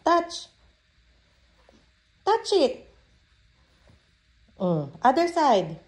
Touch. Touch it. Other side.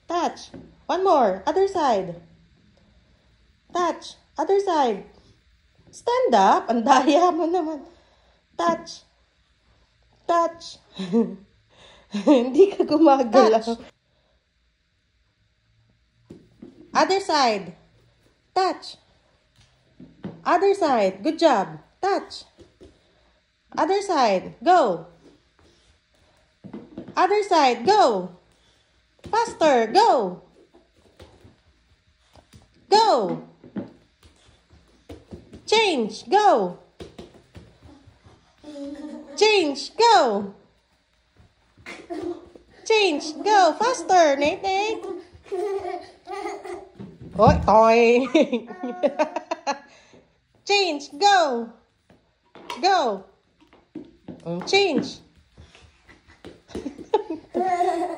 Touch. One more. Other side. Touch. Other side. Stand up. Ang daya mo naman. Touch. Touch. Hindi ka gumagalaw. Other side. Touch. Other side. Good job. Touch. Other side. Go. Other side. Go. Faster. Go. Go. Change. Go. Change. Go. Change. Go. Faster. Nate. Oi, toy. Change. Go. Go. Change.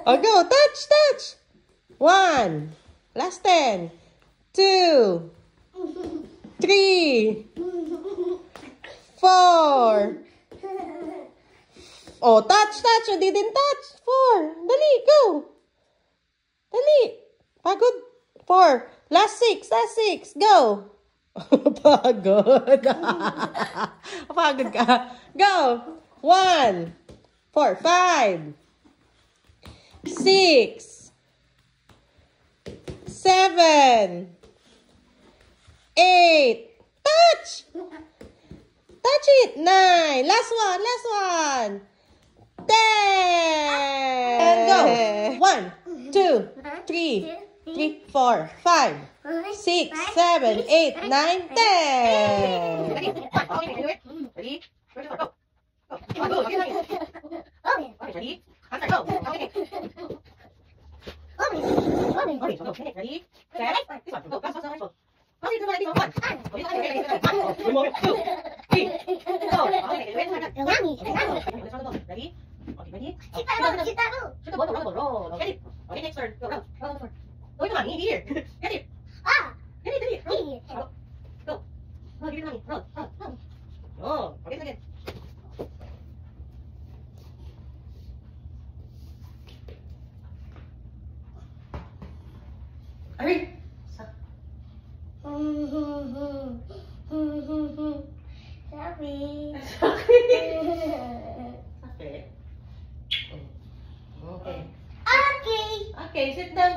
Oh, go. Touch. Touch. 1. Last 10. 2. 3. 4. Oh, touch. You didn't touch. 4. Dali, go. Dali. Pagod. 4. Last 6. Go. Pagod. Pagod ka. Go. 1. 4. 5. 6. 7. 8. Touch. Touch it. 9. Last one. 10. And go. 1, 2, 3, 4, 5, 6, 7, 8, 9, 10. Ready? Go. Ready? Go. Ready? Set. This one. Go. Go. How do you do that? 1. 2, 3. Go. Ready? Okay, ready? Shoot the ball. Roll. Get it. Okay, next turn. Go. Roll. Go to mommy. Here. Get it. Get it. Go. Go. Give it to mommy. Roll. Oh, again. Hurry. Sorry. Okay, sit down.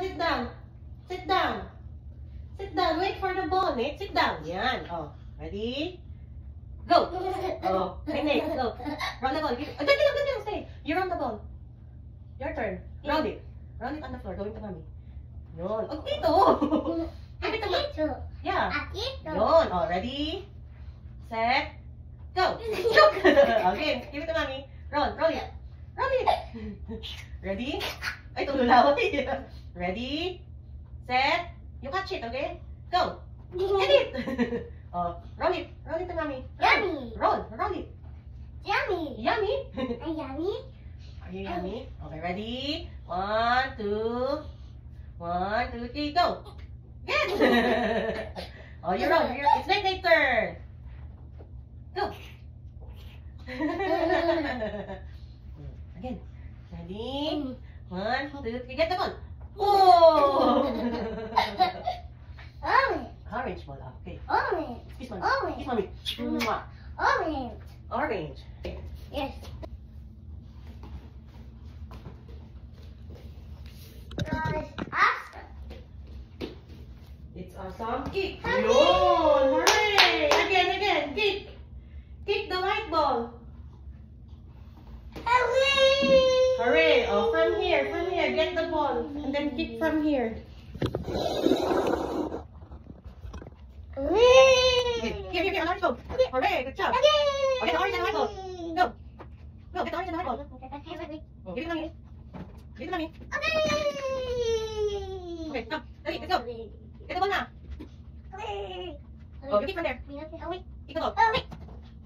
Wait for the ball, Nate. Sit down. Yan. Oh, ready? Go. Oh, okay, Nate. Go. Roll the ball. Don't stay. You roll the ball. Your turn. Roll it. Roll it on the floor. Going to mommy. Yun. Oh, dito. Give it to mommy. Yeah. Yun. Oh, ready? Set. Go. Shoot. Okay. Give it to mommy. Roll it. Ready? Ay, tululaw. Ready? Set. You catch it, okay? Go. Get it. Oh, roll it to mommy. Yummy. Roll it. Yummy. Yummy? Are you yummy? Okay, ready? 1, 2, 3, go. Get. Oh, you're wrong. It's Nate's turn. Go. Again. Ready? 1, 2, 3. Get the ball. Oh! Orange ball. Okay. Kiss mommy. Orange. Yes. It's awesome. Kick. Yun! Hooray! Again. Kick the white ball. Hooray! Oh, from here. Get the ball. And then kick from here. Here. Orange ball. Hooray! Good job. Oh, get the orange and white ball. Go, get the orange and white ball. Oh, give it to mommy. Okay, come. Let's go. Get the ball now. Oh, you kick from there. Kick the ball.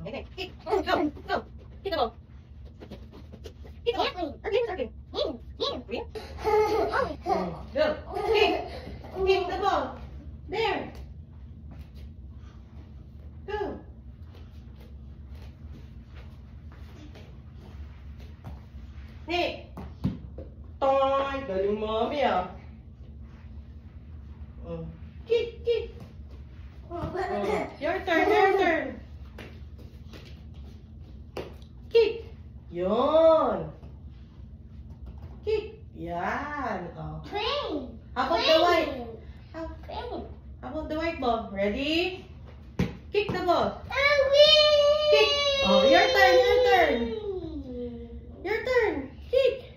Okay, kick. Go. Kick the ball. Kick the ball. Green. Green. Go. Kick the ball. There. Go. Nick. Toy. Galing mommy ah. Kick, kick. Your turn, your turn. Kick. Yun. Kick. Yan. Oh. Train. How about the white? Train. How about the white ball? Ready? Kick the ball. Kick. Oh, your turn, your turn. Your turn. Kick.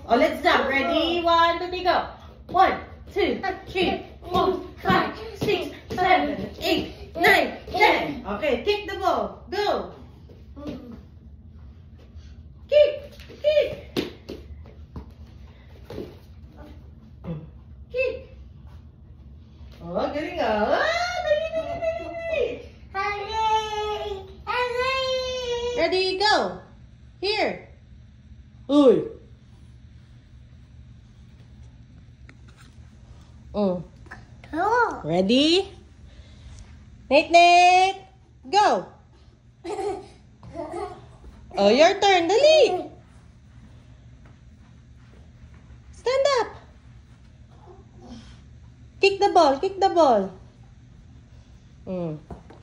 Oh, let's jump. Ready? 1, 2, 3, go. 1, 2, 3, 4, 5, 6, 7, 8, 9, 10. Okay, kick the ball. Go. Kick. Kick. Kick. Oh, galing ah. Ah, dali, dali, dali, dali. Hooray! Hooray! Ready, go. Here. Uy. Cool. Ready? Nate, go. Oh, your turn. Dali. Stand up. Kick the ball. Kick the ball.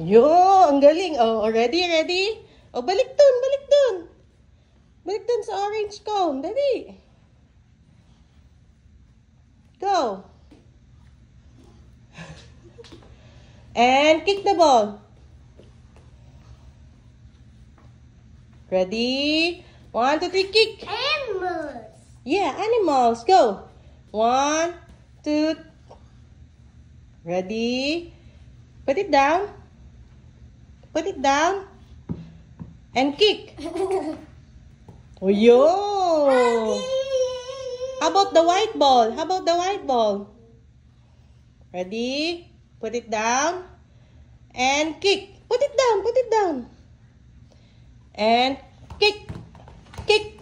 Yo, ang galing. Oh, ready, ready? Oh, balik dun, balik dun. Balik dun sa orange cone. Dali. Go. And kick the ball. Ready? 1, 2, 3, kick. Animals. Yeah, animals. Go. 1, 2. Ready? Put it down. Put it down. And kick. Oh, yo. How about the white ball? How about the white ball? Ready? Put it down. And kick. Put it down. Put it down. And kick. Kick.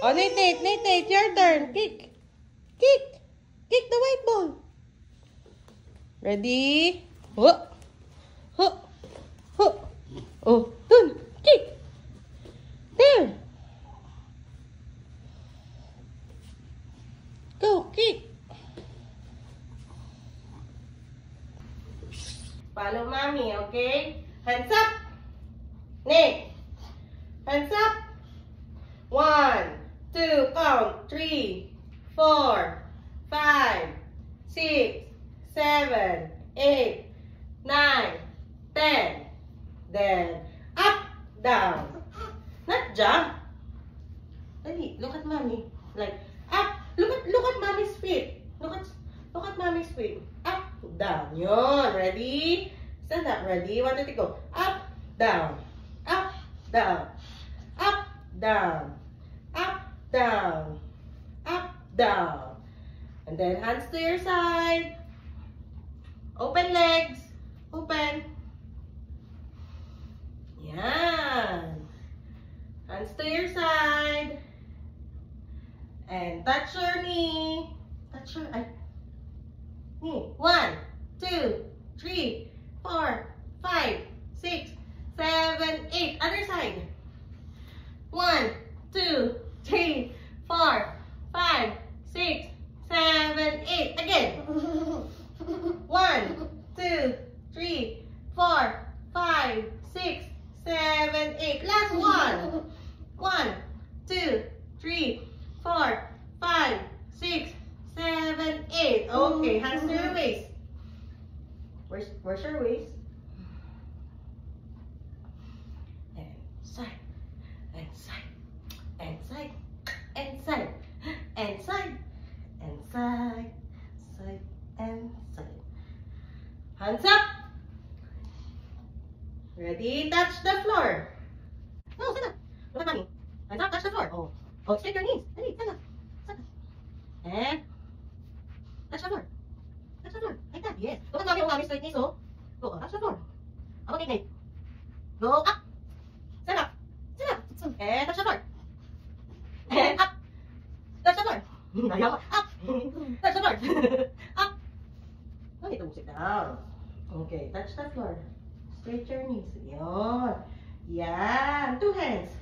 Oh, Nate, your turn. Kick. Kick. Kick the white ball. Ready? Huh. Huh. Huh. Oh, dun. Kick. There. Go, kick. Follow mommy, okay? Hands up. Nick. Hands up. 1, 2, count. 3, 4, 5, 6, 7, 8, 9, 10. Then, up, down. Not jump. Dali, look at mommy. Like, up. Look at mommy's feet. Look at mommy's feet. Up, down. Yun. Ready? Stand up. Ready? 1, 2, 3, go. Up, down. Up, down. Up, down. Up, down. Up, down. And then hands to your side. Open legs. Open. Yan. Hands to your side. And touch your knee. Touch your knee. 1, 2, 3, 4, 5, 6, 7, 8. Other side. 1, 2, 3, 4, 5, 6, 7, 8. Again. 1, 2, 3, 4, 5, 6, 7, 8. Last one. 1, 2, 3, 4, 5, 6, 7, 8. Okay, hands to your waist. Where's your waist? And side, and side, and side, and side, and side, and side, side, and side. Hands up. Ready? Touch the floor. No, stand up. Look at mommy. Hands up, touch the floor. Oh, straight your knees. Ready? Stand up. Stand up. And touch the floor. Touch the floor. Like that. Yes. Look at mommy. Mommy straight knees. Oh. Go. Touch the floor. How about Nate? Go up. Stand up. Stand up. And touch the floor. And up. Touch the floor. Up. Touch the floor. Up. No need to sit down. Okay. Touch the floor. Straight your knees. Yun. Yan. 2 hands.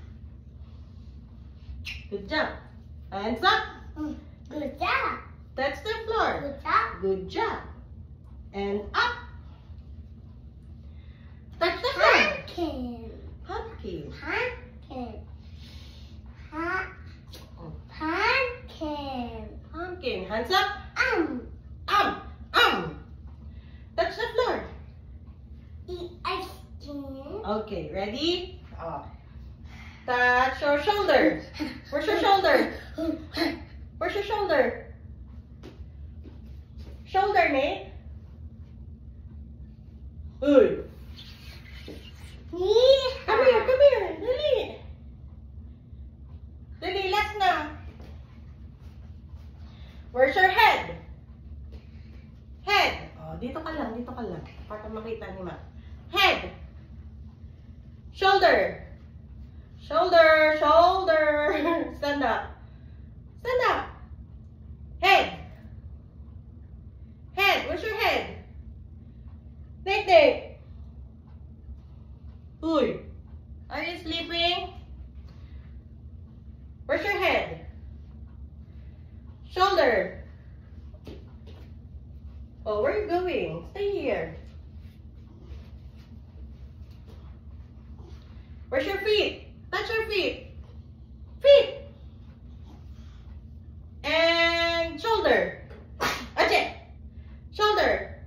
Good job. Hands up. Good job. Touch the floor. Good job. Good job. And up. Touch the floor. Pumpkin. Pumpkin. Pumpkin. Pumpkin. Pumpkin. Hands up. Um. Touch the floor. Eat ice cream. Okay, ready? Touch your shoulder. Where's your shoulder? Where's your shoulder? Shoulder, Nate. Uy. Come here, come here. Dali. Dali, last na. Where's your head? Head. Oh, dito ka lang, dito ka lang. Para makita ni Ma. Head. Shoulder. Shoulder, shoulder. Stand up. Stand up. Head. Head. Where's your head? Nate. Uy. Are you sleeping? Where's your head? Shoulder. Oh, where are you going? Stay here. Where's your feet? Touch your feet. Feet. And shoulder. Ache. Shoulder.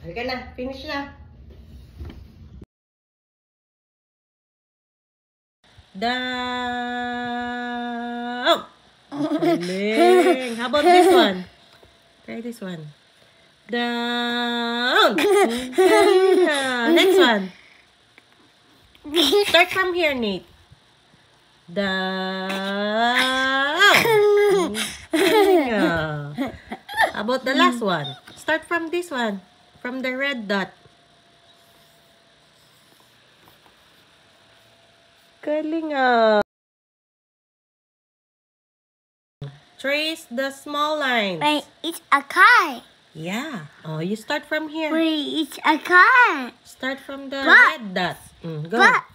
Halika na. Finish na. Down. Galing. How about this one? Try this one. Down. Next one. Start from here, Nate. Down. How about the last one? Start from this one. From the red dot. Galing ah. Trace the small lines. Wait, it's a car. Yeah. Oh, you start from here. Wait, it's a car. Start from the Box. red dot. Go. Box.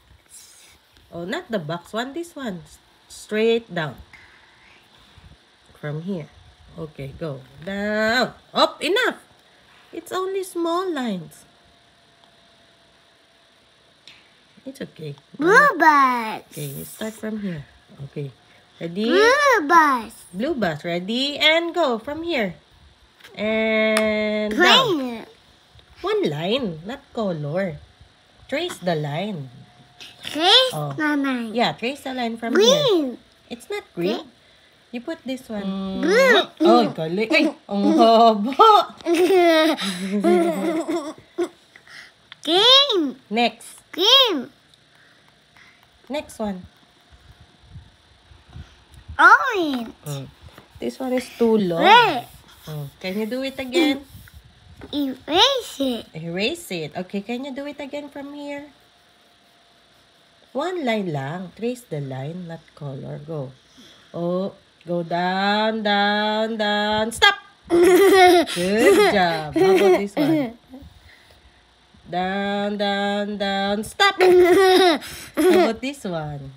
Oh, not the box one. This one. Straight down. From here. Okay, go. Down. Up. Enough. It's only small lines. It's okay. Blue bus. Okay, you start from here. Okay. Ready? Blue bus. Blue bus. Ready? And go from here. And down. Plain. One line, not color. Trace the line. Trace Oh. the line. Yeah, trace the line from here. Green. It's not green. You put this one. Blue. Oh, galing. Ay, ang haba. Green. Next. Green. Next one. Orange. This one is too long. Red. Can you do it again? Erase it. Erase it. Okay, can you do it again from here? One line lang. Trace the line, not color. Go. Oh, go down, down, down. Stop! Good job. How about this one? Down, down, down. Stop! How about this one?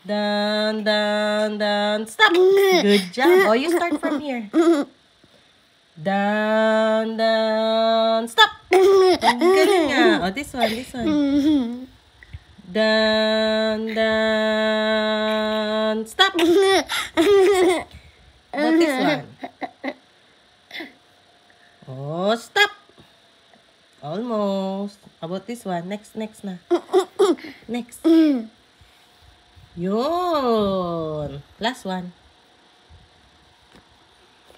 Down, down, down. Stop! Good job. Oh, you start from here. Down, down. Stop! Ang galing nga. Oh, this one, this one. Down, down. Stop! About this one. Oh, stop! Almost. About this one. Next, next na. Next. Yun. Last one.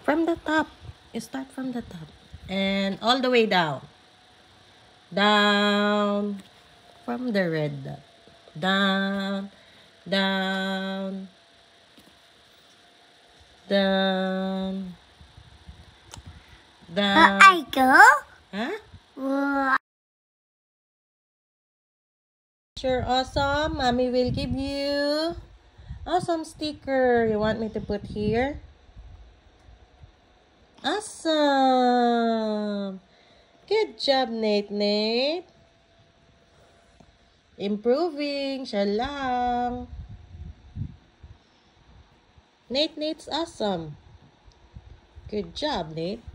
From the top. You start from the top. And all the way down. Down. From the red dot. Down. Down. Down. Down. I go. Huh? Whoa. Sure, awesome. Mommy will give you awesome sticker. You want me to put here? Awesome. Awesome! Good job, Nate. Improving. Siya lang. Nate's awesome. Good job, Nate.